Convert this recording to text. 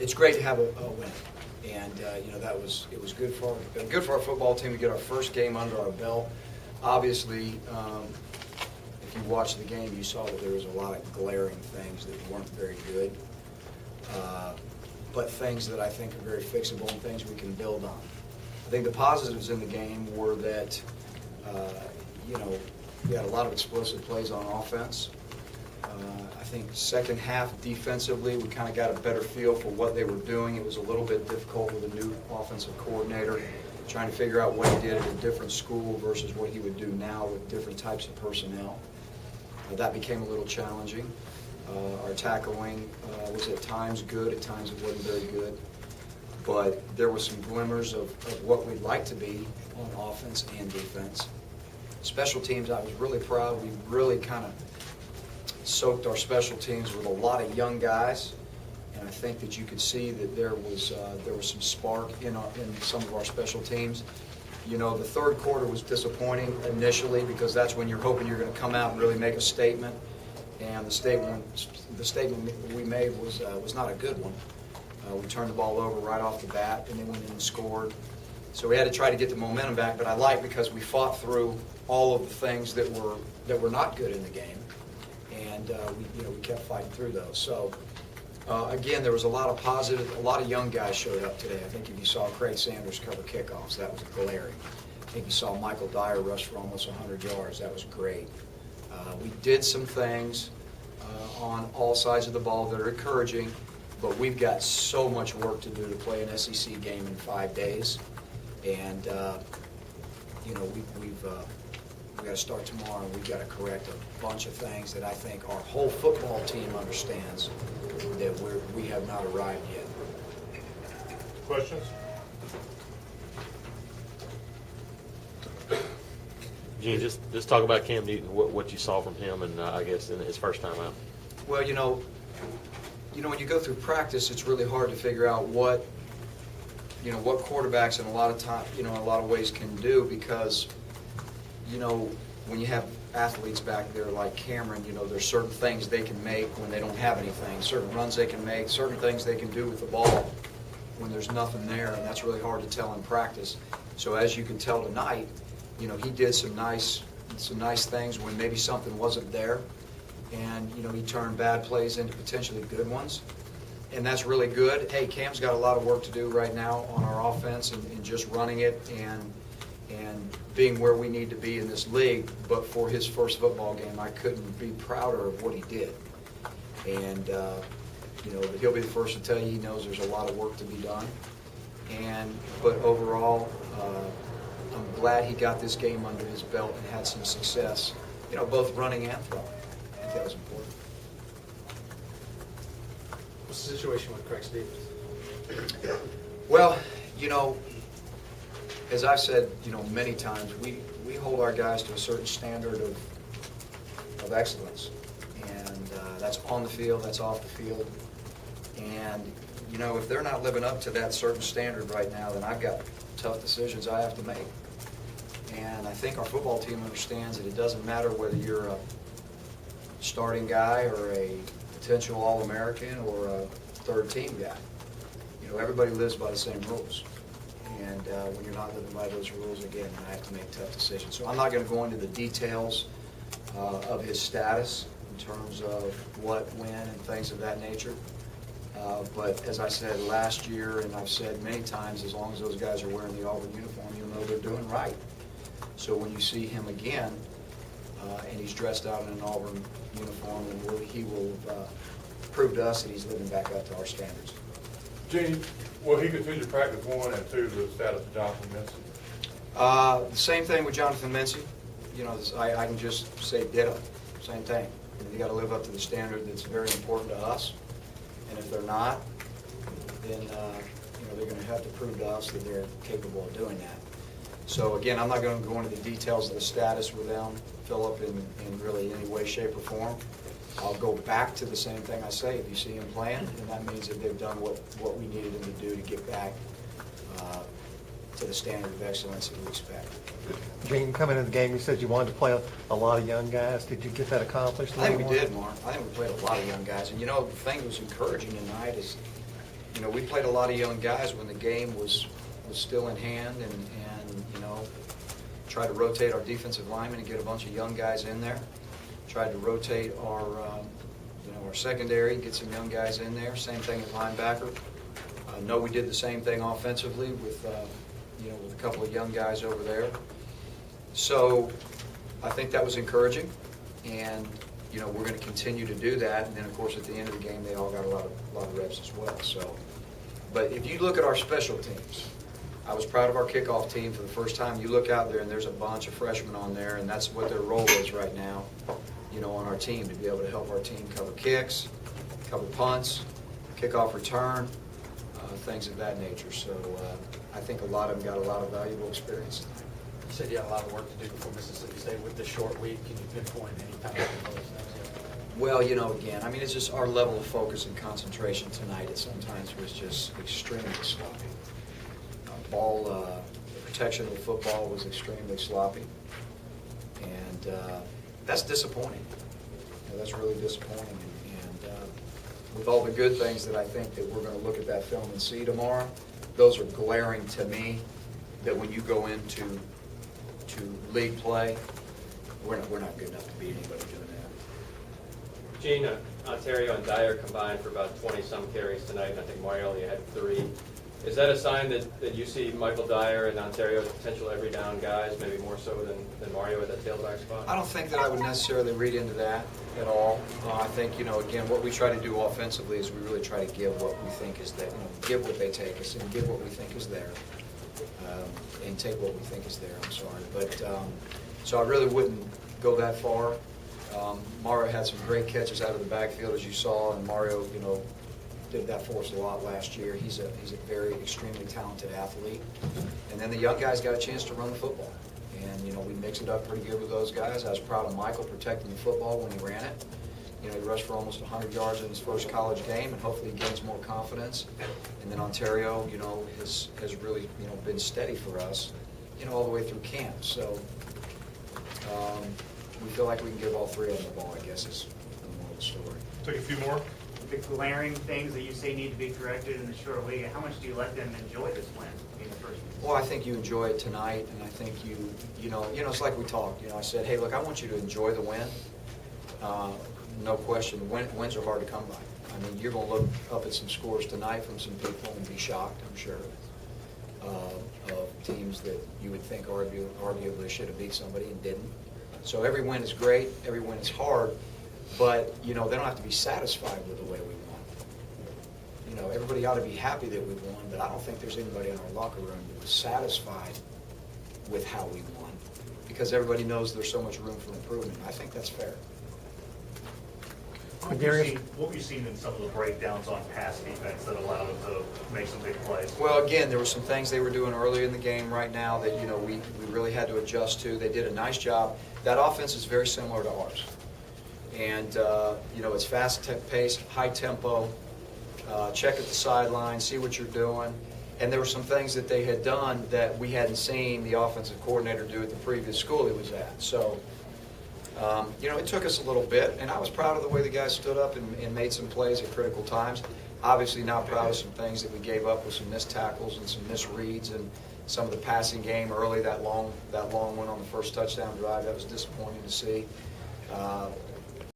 it's great to have a win. And it was good for our football team to get our first game under our belt. Obviously, if you watched the game, you saw that there was a lot of glaring things that weren't very good, but things that I think are very fixable and things we can build on. I think the positives in the game were that we had a lot of explosive plays on offense. I think second half defensively, we kind of got a better feel for what they were doing. It was a little bit difficult with a new offensive coordinator, trying to figure out what he did at a different school versus what he would do now with different types of personnel. That became a little challenging. Our tackling was at times good, at times it wasn't very good. But there were some glimmers of what we'd like to be on offense and defense. Special teams, I was really proud. We really kind of soaked our special teams with a lot of young guys, and I think that you could see that there was some spark in some of our special teams. The third quarter was disappointing initially because that's when you're hoping you're going to come out and really make a statement, and the statement we made was not a good one. We turned the ball over right off the bat, and then went in and scored. So we had to try to get the momentum back, but I like because we fought through all of the things that were not good in the game. And we kept fighting through those. So again, there was a lot of positive. A lot of young guys showed up today. I think if you saw Craig Sanders cover kickoffs, that was glaring. I think you saw Michael Dyer rush for almost 100 yards. That was great. We did some things on all sides of the ball that are encouraging, but we've got so much work to do to play an SEC game in 5 days, and we've got to start tomorrow, and we've got to correct a bunch of things that I think our whole football team understands that we have not arrived yet. Questions? Gene, just talk about Cam Newton, what you saw from him, and I guess in his first time out. Well, when you go through practice, it's really hard to figure out what quarterbacks in a lot of ways can do, because when you have athletes back there like Cameron, there's certain things they can make when they don't have anything, certain runs they can make, certain things they can do with the ball when there's nothing there, and that's really hard to tell in practice. So as you can tell tonight, he did some nice things when maybe something wasn't there, and he turned bad plays into potentially good ones, and that's really good. Hey, Cam's got a lot of work to do right now on our offense and just running it and being where we need to be in this league. But for his first football game, I couldn't be prouder of what he did. And but he'll be the first to tell you he knows there's a lot of work to be done. But overall, I'm glad he got this game under his belt and had some success, both running and throwing. I think that was important. What's the situation with Craig Stevens? Well, as I've said, many times, we hold our guys to a certain standard of excellence, and that's on the field, that's off the field, and if they're not living up to that certain standard right now, then I've got tough decisions I have to make. And I think our football team understands that it doesn't matter whether you're a starting guy or a potential All-American or a third-team guy. Everybody lives by the same rules. And when you're not living by those rules, again, I have to make tough decisions. So I'm not going to go into the details of his status in terms of what, when, and things of that nature. But as I said last year, and I've said many times, as long as those guys are wearing the Auburn uniform, you'll know they're doing right. So when you see him again, and he's dressed out in an Auburn uniform, and he will prove to us that he's living back up to our standards. Gene, will he continue to practice 1 and 2 the status of Jonathan Mincy? The same thing with Jonathan Mincy. I can just say ditto, same thing. You got to live up to the standard that's very important to us, and if they're not, then they're going to have to prove to us that they're capable of doing that. So again, I'm not going to go into the details of the status with them, Philip, in really any way, shape, or form. I'll go back to the same thing I say. If you see them playing, then that means that they've done what we needed them to do to get back to the standard of excellence that we expect. Gene, coming into the game, you said you wanted to play a lot of young guys. Did you get that accomplished? I think we did, Mark. I think we played a lot of young guys. And the thing that was encouraging tonight is, you know, we played a lot of young guys when the game was still in hand, and you know, tried to rotate our defensive linemen and get a bunch of young guys in there. Tried to rotate our, you know, our secondary, get some young guys in there. Same thing at linebacker. I know we did the same thing offensively with, you know, with a couple of young guys over there. So I think that was encouraging, and you know, we're going to continue to do that. And then, of course, at the end of the game, they all got a lot of reps as well. So, but if you look at our special teams, I was proud of our kickoff team for the first time. You look out there, and there's a bunch of freshmen on there, and that's what their role is right now, you know, on our team, to be able to help our team cover kicks, cover punts, kickoff return, things of that nature. So I think a lot of them got a lot of valuable experience tonight. You said you had a lot of work to do before Mississippi State. With the short week, can you pinpoint any time of those things? Well, you know, again, I mean, it's just our level of focus and concentration tonight at sometimes was just extremely sloppy. Ball protection of the football was extremely sloppy, and that's disappointing. You know, that's really disappointing. And with all the good things that I think that we're going to look at that film and see tomorrow, those are glaring to me. That when you go into league play, we're not good enough to beat anybody doing that. Gene, Ontario and Dyer combined for about 20-some carries tonight, and I think Mario only had 3. Is that a sign that you see Michael Dyer and Ontario as potential every down guys, maybe more so than Mario at that tailback spot? I don't think that I would necessarily read into that at all. I think, you know, again, what we try to do offensively is we really try to give what we think is there, you know, give what they take us and give what we think is there, and take what we think is there. I'm sorry, but so I really wouldn't go that far. Mario had some great catches out of the backfield, as you saw, and Mario, you know, did that for us a lot last year. He's a very extremely talented athlete. And then the young guys got a chance to run the football. And, you know, we mixed it up pretty good with those guys. I was proud of Michael protecting the football when he ran it. You know, he rushed for almost 100 yards in his first college game, and hopefully he gains more confidence. And then Ontario, you know, has really, you know, been steady for us, you know, all the way through camp. So we feel like we can give all 3 of them the ball, I guess, is the moral of the story. Take a few more. The glaring things that you say need to be corrected in the short week, how much do you let them enjoy this win in the first? Well, I think you enjoy it tonight, and I think you know, it's like we talked. You know, I said, hey, look, I want you to enjoy the win. No question, wins are hard to come by. I mean, you're going to look up at some scores tonight from some people and be shocked, I'm sure, of teams that you would think arguably should have beat somebody and didn't. So every win is great, every win is hard, but, you know, they don't have to be satisfied with the way we won. You know, everybody ought to be happy that we won, but I don't think there's anybody in our locker room that was satisfied with how we won, because everybody knows there's so much room for improvement. I think that's fair. What were you seeing in some of the breakdowns on pass defense that allowed them to make some big plays? Well, again, there were some things they were doing early in the game right now that, you know, we really had to adjust to. They did a nice job. That offense is very similar to ours. And, you know, it's fast-paced, high tempo, check at the sideline, see what you're doing. And there were some things that they had done that we hadn't seen the offensive coordinator do at the previous school he was at. So, you know, it took us a little bit, and I was proud of the way the guys stood up and made some plays at critical times. Obviously not proud of some things that we gave up with some missed tackles and some misreads and some of the passing game early, that long one on the first touchdown drive. That was disappointing to see.